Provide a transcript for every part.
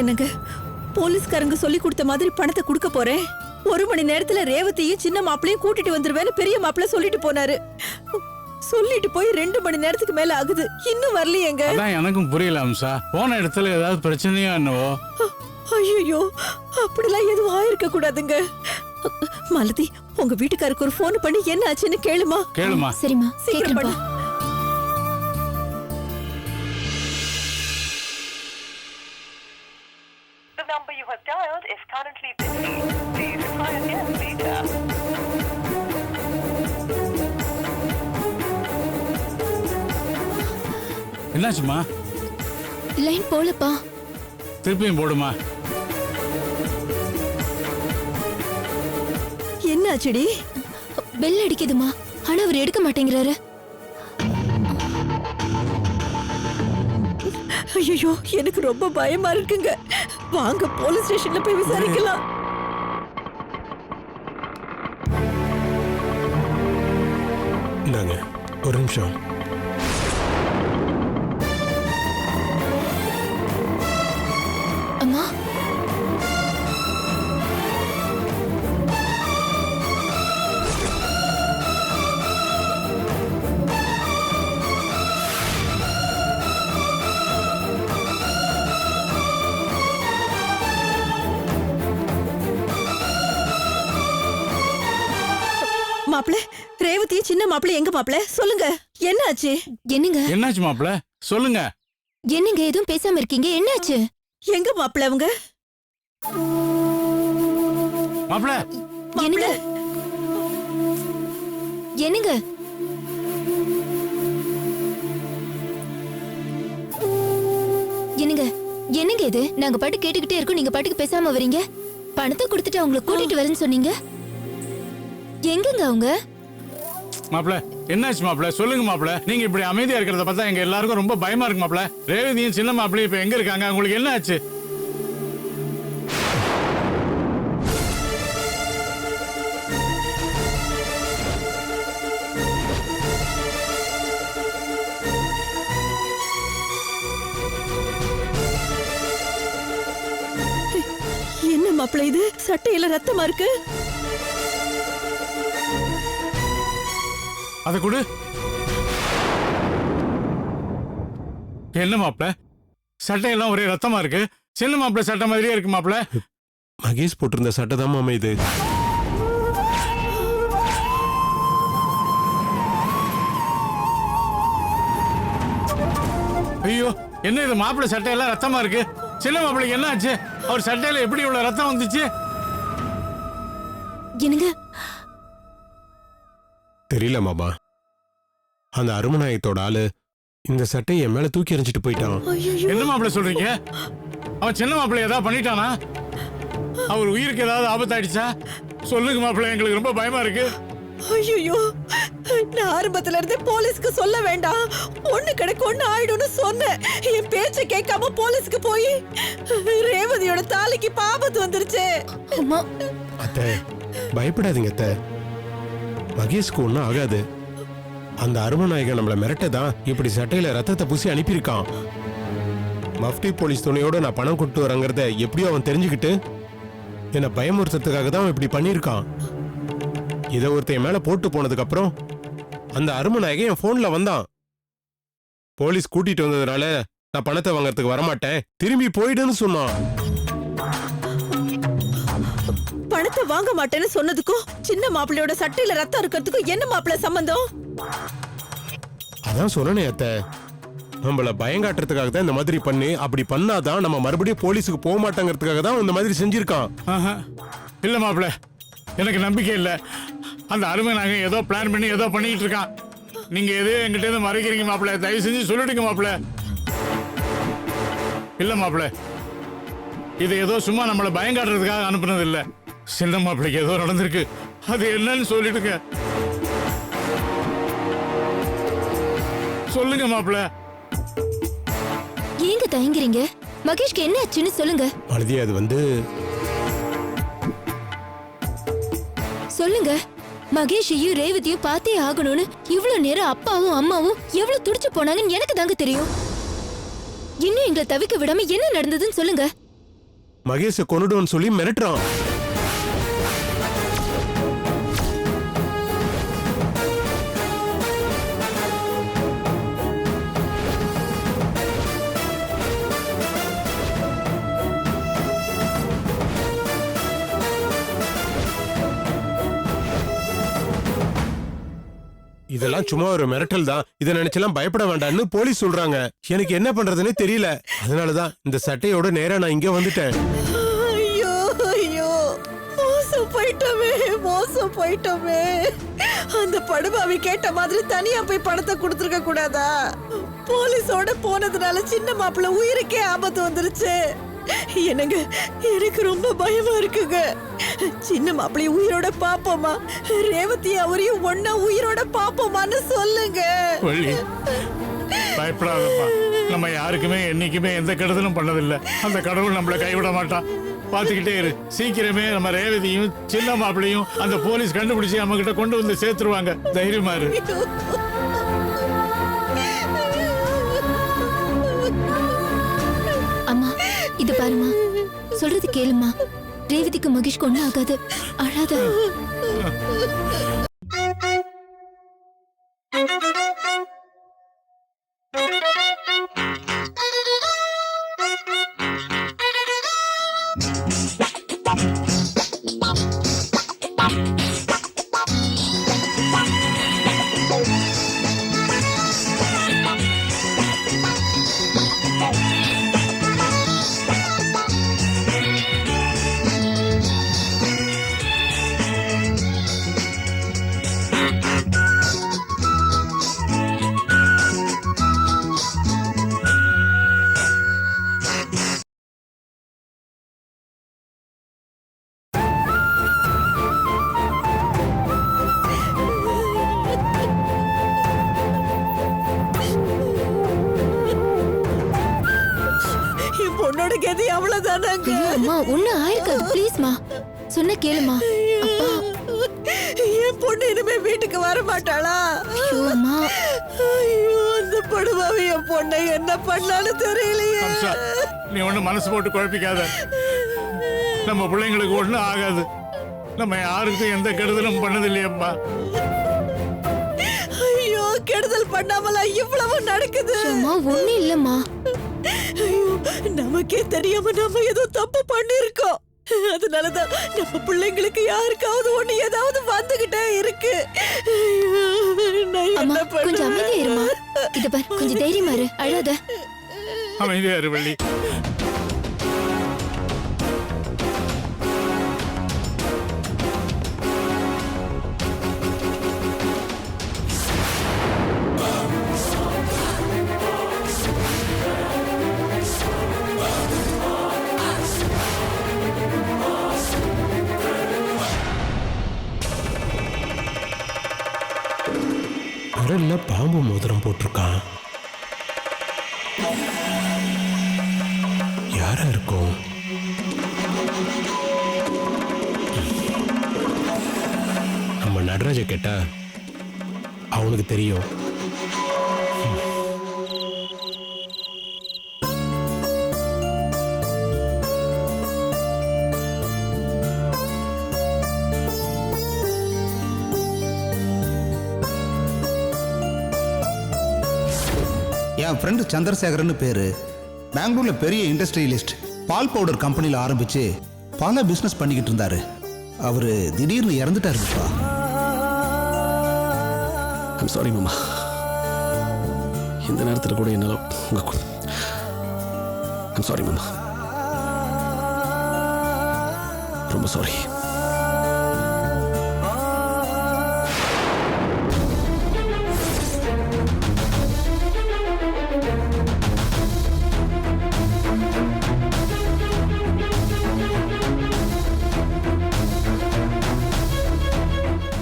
என்னங்க, போலீஸ்காரங்க சொல்லி கொடுத்த மாதிரி பணத்தை கொடுக்க போறேன். 1 மணி நேரத்துல ரேவதியும் சின்ன மாப்பிளையும் கூட்டிட்டு வந்துருவேன்னு பெரிய மாப்பிள்ளை சொல்லிட்டு போனாரு. சொல்லிட்டு போய் 2 மணி நேரத்துக்கு மேல ஆகுது, இன்னும் வரலையேங்க. அதான் எனக்கும் புரியல அம்சா. போன இடத்துல ஏதாவது பிரச்சனையா என்னவோ? ஐயோ, அப்படிலாம் எதுவும் ஆயிருக்க கூடாதுங்க. மாலதி, உங்க வீட்டுக்காருக்கு ஒரு போன் பண்ணி என்ன ஆச்சுன்னு கேளுமா. கேளுமா. சரிம்மா, சீக்கிரம் பண்ணு. The number you have dialed is currently busy. Please try again later. என்னாச்சுமா? லைன் போலப்பா. திருப்பியும் போடுமா. என்ன ஆச்சுடி? பெல் அடிக்குதுமா, ஆனா அவர் எடுக்க மாட்டேங்கிறாரு. ஐயோ, எனக்கு ரொம்ப பயமா இருக்குங்க. வாங்க போலீஸ் ஸ்டேஷன்ல போய் விசாரிக்கலாம். இந்தாங்க ஒரு நிமிஷம். அம்மா, மாப்பிள்ள, ரேவதி சின்ன மாப்பிள்ள எங்க மாப்பிள்ள? சொல்லுங்க, என்ன ஆச்சு? என்னங்க என்னாச்சு மாப்பிள? சொல்லுங்க. என்னங்க எதுவும் பேசாம இருக்கீங்க? என்னாச்சு? எங்க மாப்பிள்ள அவங்க? மாப்பிள, என்னங்க என்னங்க என்னங்க என்னங்க இது? நாங்க பாட்டு கேட்டுக்கிட்டே இருக்கோம், நீங்க பாட்டுக்கு பேசாம வரீங்க. பணத்தை கொடுத்துட்டு அவங்களை கூட்டிட்டு வரேன்னு சொன்னீங்க. எங்கங்க அவங்க? மாப்பிள என்னாச்சு மாப்பிள? சொல்லுங்க மாப்பிள. நீங்க இப்படி அமைதியா இருக்கிறத பார்த்தா எங்க எல்லாருக்கும் ரொம்ப பயமா இருக்கு மாப்பிள. ரேவதியும் சின்ன மாப்பிளையும் இப்ப எங்க இருக்காங்க? உங்களுக்கு என்ன ஆச்சு? என்ன மாப்பிள்ள இது? சட்டையில ரத்தமா இருக்கு. அத கொடு. என்ன மாப்பிள, சட்டையெல்லாம் ஒரே ரத்தமா இருக்கு. சின்ன மாப்பிள சட்டை மாதிரியே இருக்கு மாப்பிள. மகேஷ் போட்டிருந்த சட்டை தான் மாமா இது. ஐயோ, என்ன இது? மாப்பிள சட்டையெல்லாம் ரத்தமா இருக்கு. சின்ன மாப்பிளைக்கு என்ன ஆச்சு? அவர் சட்டையில எப்படி இவ்வளவு ரத்தம் வந்துச்சு? என்னங்க தெரியல மாமா. அந்த அருமநாயகத்தோட ஆளு இந்த சட்டையை என் மேல தூக்கி எறிஞ்சிட்டு போயிட்டான். என்ன மாப்பிள சொல்றீங்க? அவன் சின்ன மாப்பிளை ஏதாவது பண்ணிட்டானா? அவர் உயிருக்கு ஏதாவது ஆபத்தாயிடுச்சா? சொல்லுங்க மாப்பிள, எங்களுக்கு ரொம்ப பயமா இருக்கு. ஐயோ, நான் ஆரம்பத்துல இருந்து போலீஸ்க்கு சொல்ல வேண்டாம், ஒண்ணு கிடக்கு ஒண்ணு ஆயிடும்னு சொன்னேன். என் பேச்ச கேட்காம போலீஸ்க்கு போய் ரேவதியோட தாலிக்கு பாபத்து வந்துருச்சு. அம்மா, அத்தை பயப்படாதீங்க அத்தை, மகேஷ்க்கு ஒன்றும் ஆகாது. அந்த அருமநாயகன் நம்மளை மிரட்டதான் இப்படி சட்டையில ரத்தத்தை பூசி அனுப்பியிருக்கான். மஃப்டி போலீஸ் துணையோட நான் பணம் கொண்டு வரேங்கிறத எப்படியோ அவன் தெரிஞ்சுக்கிட்டு என்னை பயமுறுத்ததுக்காக தான் அவன் இப்படி பண்ணியிருக்கான். இதை ஒருத்தன் மேல போட்டு போனதுக்கு அப்புறம் அந்த அருமநாயகன் என் போன்ல வந்தான். போலீஸ் கூட்டிட்டு வந்ததுனால நான் பணத்தை வாங்கறதுக்கு வரமாட்டேன், திரும்பி போயிடுன்னு சொன்னான். பணத்தை வாங்க மாட்டேன்னு சொன்னதுக்கும் சின்ன மாப்பிள்ளையோட சட்டையில ரத்தம் இருக்கிறதுக்கும் என்ன மாப்பிள்ள சம்பந்தம்? அதான் சொன்னனே அத்தை, நம்மள பயங்காட்டுறதுக்காக தான் இந்த மாதிரி பண்ணி, அப்படி பண்ணாதான் நம்ம மறுபடியும் போலீஸுக்கு போக மாட்டாங்கிறதுக்காக தான் இந்த மாதிரி செஞ்சிருக்கான். இல்ல மாப்பிள, எனக்கு நம்பிக்கை இல்ல. அந்த அருமநாயகன் ஏதோ பிளான் பண்ணி ஏதோ பண்ணிட்டு இருக்கான். நீங்க எதையோ என்கிட்ட இருந்து மறைக்கிறீங்க மாப்பிள. தயவு செஞ்சு சொல்லிடுங்க மாப்பிள. இல்ல மாப்பிள, இது ஏதோ சும்மா நம்மள பயங்காட்டுறதுக்காக அனுப்புனது இல்ல. சின்ன மாப்பிளைக்கு ஏதோ நடந்திருக்கு, அது என்னன்னு சொல்லிடுங்க. சொல்லுங்க மாப்பிள. ஏங்க தயங்குறீங்க? மகேஷ்க்கு என்ன ஆச்சுன்னு சொல்லுங்க. மனதி, அது சொல்லுங்க. மகேஷையும் ரேவதியும் பார்த்தே ஆகணும்னு இவ்வளவு நேரம் அப்பாவும் அம்மாவும் எவ்வளவு துடிச்சு போனாங்கன்னு எனக்கு தாங்க தெரியும். இன்னும் எங்களை தவிக்க விடாம என்ன நடந்ததுன்னு சொல்லுங்க. மகேஷை கொன்னுடுவோன்னு சொல்லி மிரட்டுறான். இதெல்லாம் சும்மா ஒரு மிரட்டல் தான், இதை நினைச்செல்லாம் பயப்பட வேண்டாம்னு போலீஸ் சொல்றாங்க. எனக்கு என்ன பண்றதுன்னே தெரியல. அதனாலதான் இந்த சட்டையோட நேரா நான் இங்க வந்துட்டேன். ஐயோ ஐயோ, மோசம் போயிட்டோமே. அந்த படுபாவி கேட்ட மாதிரி தனியா போய் பணத்தை கொடுத்துருக்க கூடாதா? போலீஸோட போனதுனால சின்ன மாப்பிள்ள உயிருக்கே ஆபத்து வந்துருச்சு. என்னங்க, எனக்கு ரொம்ப பயமா இருக்குங்க. சின்ன மாப்பிள்ளைய உயிரோட பாப்போமா, ரேவதி அவரையும் ஒன்னா உயிரோட பாப்போமான்னு சொல்லுங்க. வள்ளி, பயப்படாதப்பா. நம்ம யாருக்குமே என்னைக்குமே எந்த கெடுதலும் பண்ணதில்லை. அந்த கடவுள் நம்மளை கைவிட மாட்டான். பார்த்துக்கிட்டே இரு. சீக்கிரமே நம்ம ரேவதியும் சின்ன மாப்பிளையும் அந்த போலீஸ் கண்டுபிடிச்சு நம்ம கிட்ட கொண்டு வந்து சேர்த்துருவாங்க. தைரியமா இரு. அம்மா, இது பாருமா, சொல்றது கேளுமா. ரேவதிக்கு மகேஷ் ஒண்ணு ஆகாது, அழாத. பொண்ணோட கதி அவ்வளவுதானாங்க. அம்மா, ஒண்ணு ஆயிருக்காது. ப்ளீஸ்மா, சொன்ன கேளுமா. அப்பா, என் பொண்ணு இனிமே வீட்டுக்கு வர மாட்டாளா? ஐயோ அம்மா, ஐயோ, அந்த படுவாவி என் பொண்ணை என்ன பண்ணான்னு தெரியலையே. அம்சா, நீ ஒன்னும் மனசு போட்டு குழப்பிக்காத. நம்ம பிள்ளைங்களுக்கு ஒண்ணும் ஆகாது. நம்ம யாருக்கும் எந்த கெடுதலும் பண்ணதில்லையம்மா. ஐயோ, கெடுதல் பண்ணாமலா இவ்வளவு நடக்குது? அம்மா ஒண்ணு இல்லம்மா. ஐயோ, நமக்கே தெரியாம நம்ம ஏதோ தப்பு பண்ணிருக்கோம். அதனாலதான் நம்ம பிள்ளைங்களுக்கு யாருக்காவது ஒண்ணு ஏதாவது வந்துகிட்டே இருக்கு. ஐயோ, நான் அம்மா, என்ன கொஞ்சம் பண்ணுவேன்? அமைதியா இருமா. இத பாரு, கொஞ்சம் தைரியமா இரு, அழாத. அமைதியா இரு வள்ளி. விரல்ல பாம்பு மோதிரம் போட்டிருக்கான். யாரா இருக்கும்? நம்ம நடராஜ கேட்டா அவனுக்கு தெரியும். என் ஃப்ரெண்டு சந்திரசேகரன்னு பேரு. பெங்களூர்ல பெரிய இண்டஸ்ட்ரியலிஸ்ட். பால் பவுடர் கம்பெனியில் ஆரம்பிச்சு பல பிஸ்னஸ் பண்ணிக்கிட்டு இருந்தாரு. அவரு திடீர்னு இறந்துட்டாருப்பா. ஐம் சாரி மாமா. இந்த நேரத்தில் கூட என்னால் ஐம் சாரி மாமா, ரொம்ப சாரி.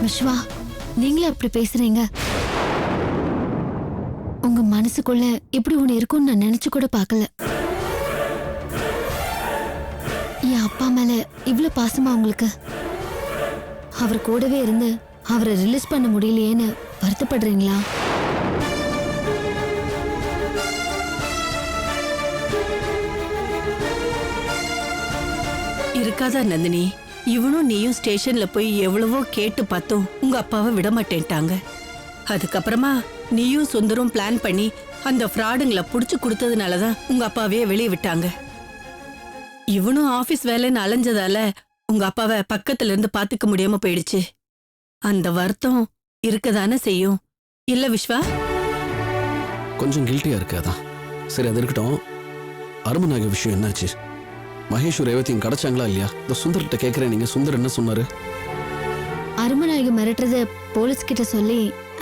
விஸ்வா, நீங்களே அப்படி பேசுறீங்க. உங்க மனசுக்குள்ள இப்படி ஒண்ணு இருக்கும்னு நான் நினைச்சு கூட பார்க்கல. என் அப்பா மேல இவ்ளோ பாசமா உங்களுக்கு? அவர் கூடவே இருந்து அவரை ரிலீஸ் பண்ண முடியலையேன்னு வருத்தப்படுறீங்களா? இருக்காதா நந்தினி? இவனும் நீயும் ஸ்டேஷன்ல போய் எவ்வளவோ கேட்டு பார்த்தோம் உங்க அப்பாவை விட மாட்டேன்ட்டாங்க. அதுக்கப்புறமா நீயும் சுந்தரும் பிளான் பண்ணி அந்த ஃப்ராடுங்களை புடிச்சு கொடுத்ததுனாலதான் உங்க அப்பாவையே வெளியே விட்டாங்க. இவனும் ஆபீஸ் வேலைன்னு அலைஞ்சதால உங்க அப்பாவை பக்கத்துல இருந்து பாத்துக்க முடியாம போயிடுச்சு. அந்த வருத்தம் இருக்கதானே செய்யும், இல்ல விஸ்வா? கொஞ்சம் கில்ட்டியா இருக்கு அதான். சரி, அது இருக்கட்டும். அருமநாயக விஷயம் என்னாச்சு? மகேஷ் ரேவதியும் கிடைச்சாங்களா இல்லையா? இந்த சுந்தர்கிட்ட கேட்கிறேன். நீங்க சுந்தர் என்ன சொன்னாரு? அருமநாயகி மிரட்டுறத போலீஸ் கிட்ட சொல்லி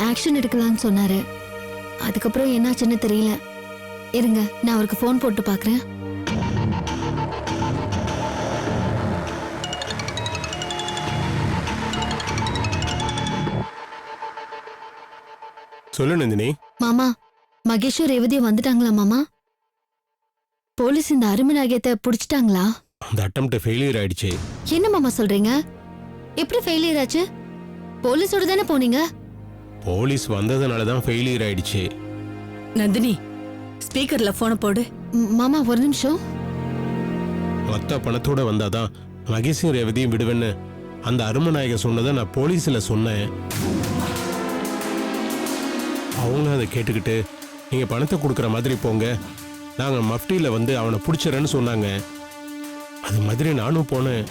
ஆக்ஷன் எடுக்கலாம்னு சொன்னாரு. அதுக்கப்புறம் என்னாச்சுன்னு தெரியல. இருங்க, நான் அவருக்கு ஃபோன் போட்டு பார்க்கறேன். சொல்லு நந்தினி. மாமா, மகேஷும் ரேவதியும் வந்துட்டாங்களா மாமா? போலீஸ் இந்த அருமநாயகத்தை புடிச்சிட்டாங்களா? அந்த அட்டம்ப்ட் ஃபெயிலியர் ஆயிடுச்சு. என்ன மாமா சொல்றீங்க? எப்படி ஃபெயிலியர் ஆச்சு? போலீஸோட தானே போனீங்க? போலீஸ் வந்ததுனால தான் ஃபெயிலியர் ஆயிடுச்சு. நந்தினி, ஸ்பீக்கர்ல போன போடு. மாமா ஒரு நிமிஷம். மொத்த பணத்தோட வந்தாதான் மகேஷும் ரேவதியும் விடுவேன்னு அந்த அருமநாயகர் சொன்னதை நான் போலீஸ்ல சொன்னேன். அவங்க அதை கேட்டுக்கிட்டு நீங்க பணத்தை கொடுக்குற மாதிரி போங்க, நாங்க மஃப்டியில வந்து அவனை பிடிச்சிடறேன்னு சொன்னாங்க. அது மாதிரி நானும் போனேன்.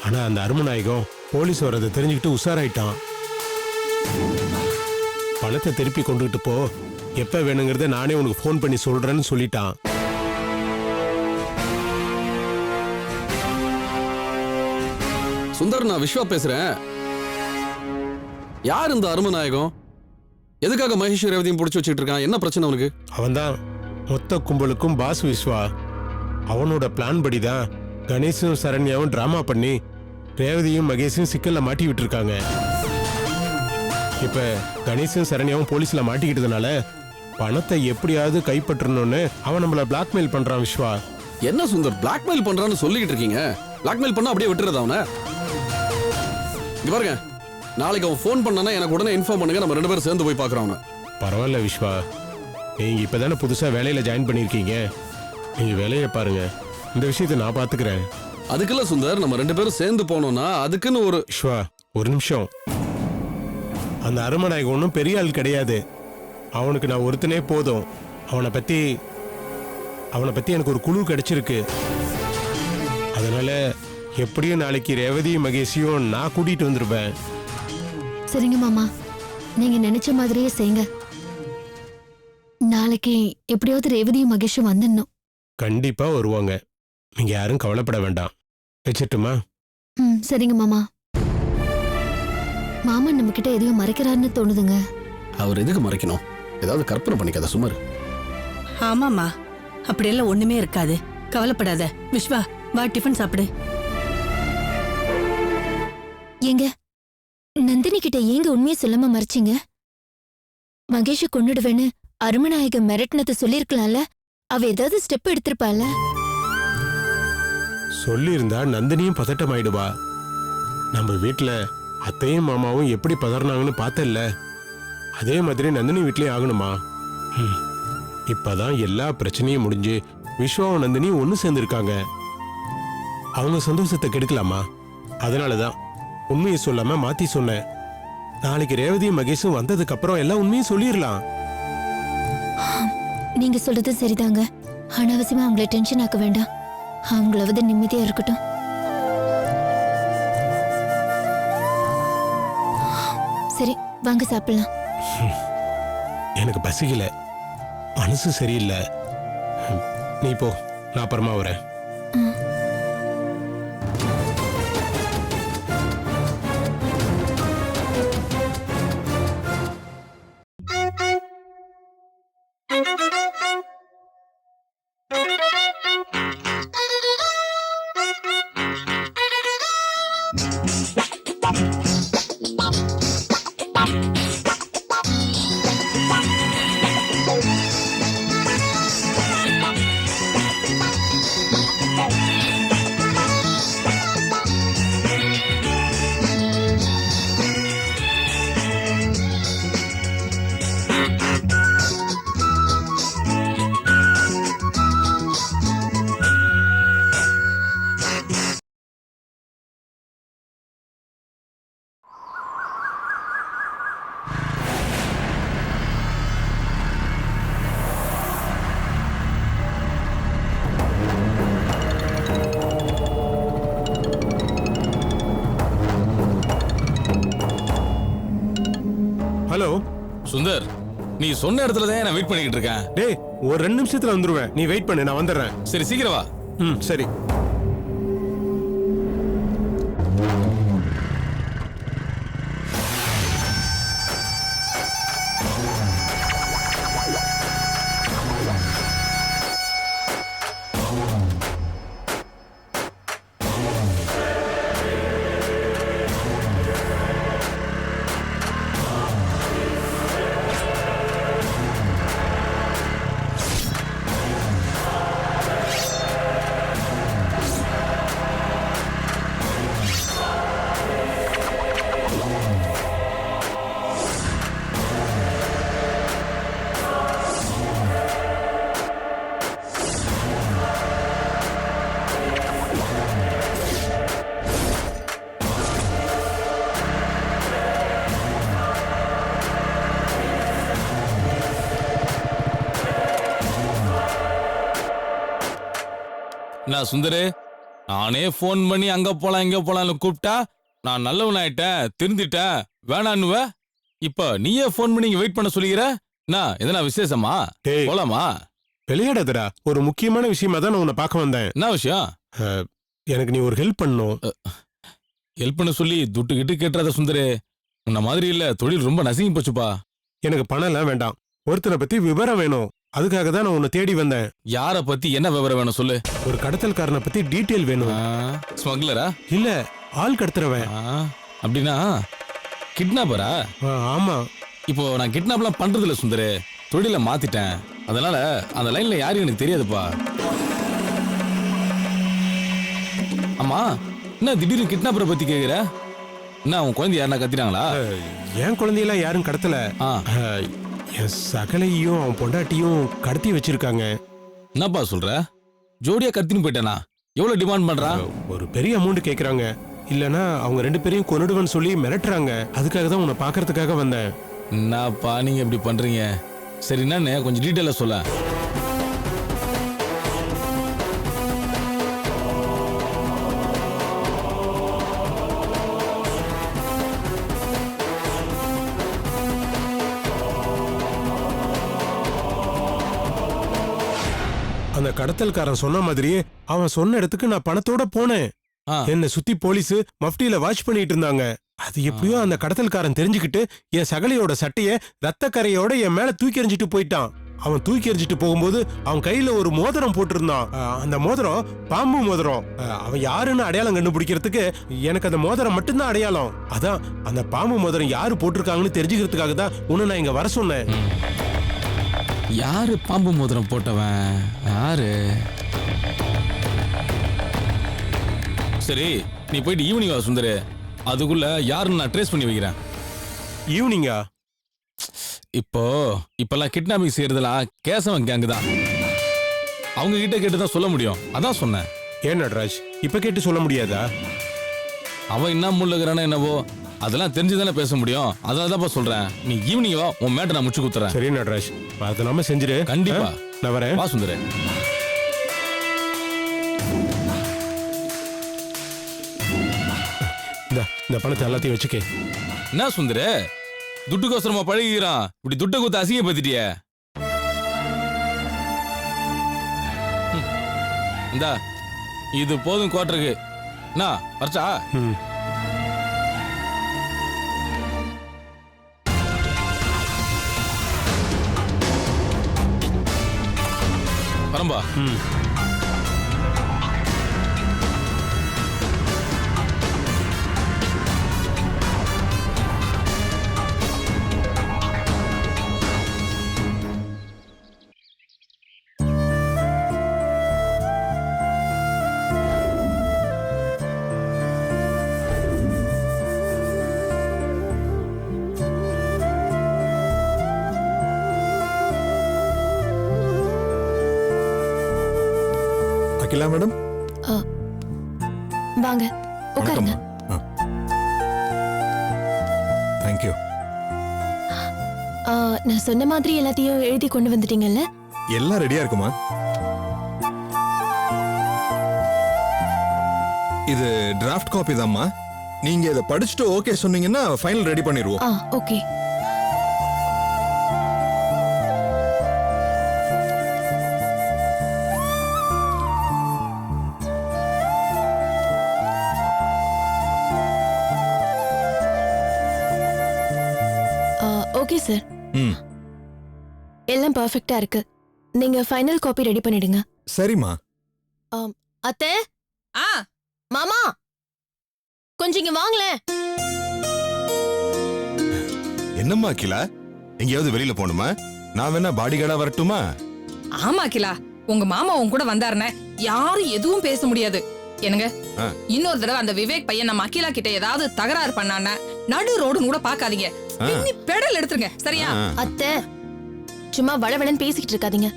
ஆனா அந்த அருமநாயகம் போலீஸ் வர்றதை தெரிஞ்சுக்கிட்டு உஷாராயிட்டான். பணத்தை திருப்பி கொண்டுகிட்டு போ, எப்ப வேணுங்கிறத நானே உனக்கு ஃபோன் பண்ணி சொல்றேன்னு சொல்லிட்டான். சுந்தர், நான் விஸ்வா பேசுறேன். யார் இந்த அருமநாயகம்? எதுக்காக மகேஷ் ரேவதியும் பிடிச்சி வச்சுட்டு இருக்கான்? என்ன பிரச்சனை அவனுக்கு? அவன்தான் மொத்த கும்பலுக்கும் பாஸ் விஸ்வா. அவனோட பிளான் படிதான் கணேஷும் சரண்யாவும் டிராமா பண்ணி ரேவதியும் மகேஷும் சிக்கல்ல மாட்டி விட்டுருக்காங்க. இப்ப கணேஷும் சரண்யாவும் போலீஸ்ல மாட்டிக்கிட்டதுனால பணத்தை எப்படியாவது கைப்பற்றணும்னு அவன் நம்மள பிளாக்மெயில் பண்றான் விஸ்வா. என்ன சுந்தர், பிளாக்மெயில் பண்றான்னு சொல்லிக்கிட்டு இருக்கீங்க? பிளாக்மெயில் பண்ணா அப்படியே விட்டுறது அவனை? இங்க பாருங்க, நாளைக்கு அவன் ஃபோன் பண்ணானா எனக்கு உடனே இன்ஃபார்ம் பண்ணுங்க. நம்ம 2 பேரும் சேர்ந்து போய் பார்க்கறோம் அவனை. பரவாயில்ல விஸ்வா, நீங்க இப்பதானே புதுசா வேலையில ஜாயின் பண்ணிருக்கீங்க. நீங்க வேலையை பாருங்க, இந்த விஷயத்தை நான் பாத்துக்கிறேன். அதுக்குள்ள சுந்தர், நம்ம 2 பேரும் சேர்ந்து போனோம்னா அதுக்குன்னு ஒரு... விஸ்வா ஒரு நிமிஷம். அந்த அருமநாயகம் ஒன்றும் பெரிய ஆள் கிடையாது. அவனுக்கு நான் ஒருத்தனே போதும். அவனை பத்தி எனக்கு ஒரு குழு கிடைச்சிருக்கு. அதனால எப்படியும் நாளைக்கு ரேவதியும் மகேஷையும் நான் கூட்டிட்டு வந்துருவேன். சரிங்க மாமா, நீங்க நினைச்ச மாதிரியே செய்யுங்க. நாளைக்கு எப்படியாவது ரேவதியும் மகேஷும் வந்துடணும். கண்டிப்பா வருவாங்க, நீங்க யாரும் கவலைப்பட வேண்டாம். வச்சிட்டுமா? சரிங்க மாமா. மாமா நம்ம கிட்ட எதையும் மறைக்கிறாருன்னு தோணுதுங்க. அவர் எதுக்கு மறைக்கணும்? ஏதாவது கற்பனை பண்ணிக்காத சுமார். ஆமாமா, அப்படியெல்லாம் ஒண்ணுமே இருக்காது, கவலைப்படாத. விஸ்வா, வா டிஃபன் சாப்பிடு. ஏங்க, நந்தினி கிட்ட ஏங்க உண்மையை சொல்லாம மறைச்சிங்க? மகேஷ கொன்னுடுவேன்னு அருமநாயக மிரட்டினதை சொல்லிருக்கலாம்ல. அவ ஏதாவது ஸ்டெப் எடுத்திருப்பால. சொல்லியிருந்தா நந்தினியும் பதட்டமாயிடுவா. நம்ம வீட்டுல அத்தையும் மாமாவும் எப்படி பதறினாங்கன்னு பார்த்தல்ல, அதே மாதிரி நந்தினி வீட்லயும் ஆகணுமா? இப்பதான் எல்லா பிரச்சனையும் முடிஞ்சு விஸ்வாவும் நந்தினியும் ஒண்ணு சேர்ந்திருக்காங்க. அவங்க சந்தோஷத்தை கெடுக்கலாமா? அதனாலதான் உண்மையை சொல்லாம மாத்தி சொன்னேன். நாளைக்கு ரேவதியும் மகேஷும் வந்ததுக்கு அப்புறம் எல்லாம் உண்மையும் சொல்லிடலாம். நீங்க சொல்றது சரிதாங்க. அனாவசியமா அவங்கள டென்ஷன் ஆக்க வேண்டாம். அவங்களாவது நிம்மதியா இருக்கட்டும். சரி, வாங்க சாப்பிடலாம். எனக்கு பசிக்கல, மனசு சரியில்லை. நீ போ, நான் அப்புறமா வரேன். சுந்தர், நீ சொன்ன இடத்துல தான் நான் வெயிட் பண்ணிக்கிட்டு இருக்கேன். டேய் ஒரு 2 நிமிஷத்துல வந்துருவேன், நீ வெயிட் பண்ணு, நான் வந்துடுறேன். சரி, சீக்கிரம் வா. சரி. நான் சுந்தரு, நானே போன் பண்ணி அங்க போலாம் இங்க போலாம்னு கூப்பிட்டா நான் நல்லவன் ஆயிட்டேன், திருந்திட்டேன், வேணான்னுவ. இப்ப நீயே போன் பண்ணி வெயிட் பண்ண சொல்லிக்கிற. நான் எதனா விசேஷமா? டேய் போலாமா? விளையாடாதடா, ஒரு முக்கியமான விஷயமா தான் நான் உன்னை பார்க்க வந்தேன். என்ன விஷயம்? எனக்கு நீ ஒரு ஹெல்ப் பண்ணணும். ஹெல்ப் பண்ண சொல்லி துட்டு கிட்டு கேட்டுறத சுந்தரு. உன்ன மாதிரி இல்ல, தொழில் ரொம்ப நசுங்கி போச்சுப்பா. எனக்கு பணம் எல்லாம் வேண்டாம், ஒருத்தனை பத்தி விவரம் வேணும். அதுக்காக தான் நான் உன்னை தேடி வந்தேன். யார பத்தி என்ன விவரம் வேணும் சொல்லு. ஒரு கடத்தல்காரனை பத்தி டீட்டெயில் வேணும். ஸ்மக்லரா? இல்ல, ஆள் கடத்துறவன். அப்படின்னா கிட்னாப்பரா? ஆமா. இப்போ நான் கிட்னாப்லாம் பண்றது இல்ல சுந்தரு, தொழில மாத்திட்டேன். அதனால அந்த லைன்ல யாரும் எனக்கு தெரியாதுப்பா. ஆமா, என்ன திடீர்னு கிட்னாப்பரை பத்தி கேக்குற? என்ன உன் குழந்தை யாருன்னா கத்தினாங்களா? என் குழந்தையெல்லாம் யாரும் கடத்தல. என் சகலையும் அவன் பொண்டாட்டியும் கடத்தி வச்சிருக்காங்க. என்னப்பா சொல்ற? ஜோடியா கடத்தின்னு போயிட்டானா? எவ்வளவு டிமாண்ட் பண்றான்? ஒரு பெரிய அமௌண்ட் கேக்குறாங்க. இல்லனா அவங்க 2 பேரையும் கொன்னுடுவேன்னு சொல்லி மிரட்டுறாங்க. அதுக்காக தான் உன்னை பாக்குறதுக்காக வந்தேன். என்னப்பா நீங்க இப்படி பண்றீங்க? சரி, என்னன்னு கொஞ்சம் டீட்டெயிலா சொல்ல. அந்த கடத்தல்காரன் சொன்ன மாதிரியே அவன் சொன்ன இடத்துக்கு நான் பணத்தோட போனேன். என்ன சுத்தி போலீஸ் மஃப்டியில வாட்ச் பண்ணிட்டு இருந்தாங்க. அது எப்படியோ அந்த கடத்தல்காரன் தெரிஞ்சுக்கிட்டு என் சகலையோட சட்டைய ரத்த கரையோட என் மேல தூக்கி எறிஞ்சிட்டு போயிட்டான். அவன் தூக்கி எறிஞ்சிட்டு போகும்போது அவன் கையில ஒரு மோதிரம் போட்டிருந்தான். அந்த மோதிரம் பாம்பு மோதிரம். அவன் யாருன்னு அடையாளம் கண்டுபிடிக்கிறதுக்கு எனக்கு அந்த மோதிரம் மட்டும்தான் அடையாளம். அதான் அந்த பாம்பு மோதிரம் யாரு போட்டிருக்காங்கன்னு தெரிஞ்சுக்கிறதுக்காக தான் உன்னை நான் இங்க வர சொன்னேன். யாரு பாம்பு மோதிரம் போட்டவன்? யாரு? சரி, நீ போயிட்டு ஈவினிங் வா சுந்தரு. அதுக்குள்ள யாருன்னு நான் ட்ரேஸ் பண்ணி வைக்கிறேன். ஈவினிங்கா? இப்பெல்லாம் கிட்னாப்பிங் செய்யறதுலாம் கேசவன் கேங்கு தான். அவங்க கிட்ட கேட்டு தான் சொல்ல முடியும். அதான் சொன்னேன். ஏன் நடராஜ், இப்ப கேட்டு சொல்ல முடியாதா? அவன் என்ன முள்ளுகிறானோ என்னவோ, அதெல்லாம் தெரிஞ்சுதானே பேச முடியும். அதனாலதான் சொல்றேன், நீ ஈவினிங் வா, உன் மேட்டை நான் முடிச்சு குத்துறேன். சரி நடராஜ், அது நாம செஞ்சிரு. கண்டிப்பா நான் வரேன். வா சுந்தரு. இந்த பணத்தை எல்லாத்தையும் வச்சுக்க. என்ன சுந்தரு, துட்டுக்கோசரமா பழகிறான், இப்படி துட்டை குத்து அசிங்கப்படுத்திட்டிய. இந்தா, இது போதும் குவார்டருக்கு. என்ன பறிச்சா? பரம்பா. அகிலா மேடம், வாங்க உட்காருங்க. தேங்க்யூ. நான் சொன்ன மாதிரி எல்லாத்தையும் எழுதி கொண்டு வந்துட்டீங்கல்ல? எல்லாம் ரெடியா இருக்குமா? இது டிராஃப்ட் காப்பி தான்மா. நீங்க இதை படிச்சுட்டு ஓகே சொன்னீங்கன்னா ஃபைனல் ரெடி பண்ணிடுவோம். ஓகே. ஓகே சார், ம் எல்லாம் பர்ஃபெக்ட்டா இருக்கு. நீங்க ஃபைனல் காப்பி ரெடி பண்ணிடுங்க. சரிம்மா. அத்தை, ஆ மாமா கொஞ்சம் இங்க வாங்களேன். என்னம்மா அகிலா, எங்கேயாவது வெளியில போகணுமா? நான் வேணா பாடி கார்டா வரட்டுமா? ஆமா அகிலா, உங்க மாமா உன் கூட வந்தாருன்னு யாரும் எதுவும் பேச முடியாது. என்னங்க, இன்னொரு தடவை அந்த விவேக் பையன் நம்ம அகிலா கிட்ட ஏதாவது தகராறு பண்ணான்னா நடு ரோடுன்னு கூட பாக்காதீங்க, பெடல் எடுத்துருங்க, சரியா? அத்தை, சும்மா வளவளன்னு பேசிக்கிட்டு இருக்காதீங்க.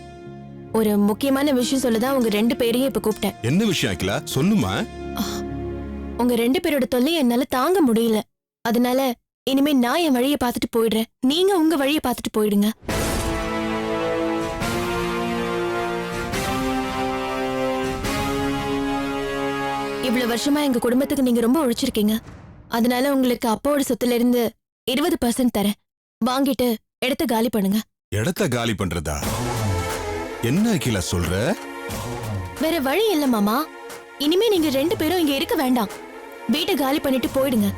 ஒரு முக்கியமான விஷயம் சொல்லதான் உங்க 2 பேரையும் இப்ப கூப்பிட்டேன். என்ன விஷயம் அகிலா, சொல்லுமா. உங்க 2 பேரோட தொல்லை என்னால தாங்க முடியல. அதனால இனிமே நான் என் வழியை பார்த்துட்டு போயிடுறேன், நீங்க உங்க வழியை பார்த்துட்டு போயிடுங்க. இவ்வளவு வருஷமா எங்க குடும்பத்துக்கு நீங்க ரொம்ப உழைச்சிருக்கீங்க. அதனால உங்களுக்கு அப்பாவோட சொத்துல இருந்து 20% தரேன். வாங்கிட்டு இடத்த காலி பண்ணுங்க. இடத்த காலி பண்றதா? என்ன அகிலா சொல்ற? வேற வழி இல்ல மாமா. இனிமே நீங்க 2 பேரும் இங்க இருக்க வேண்டாம். வீட்டை காலி பண்ணிட்டு போயிடுங்க.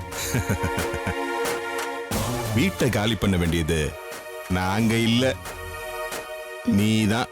வீட்டை காலி பண்ண வேண்டியது நாங்க இல்ல, நீதான்.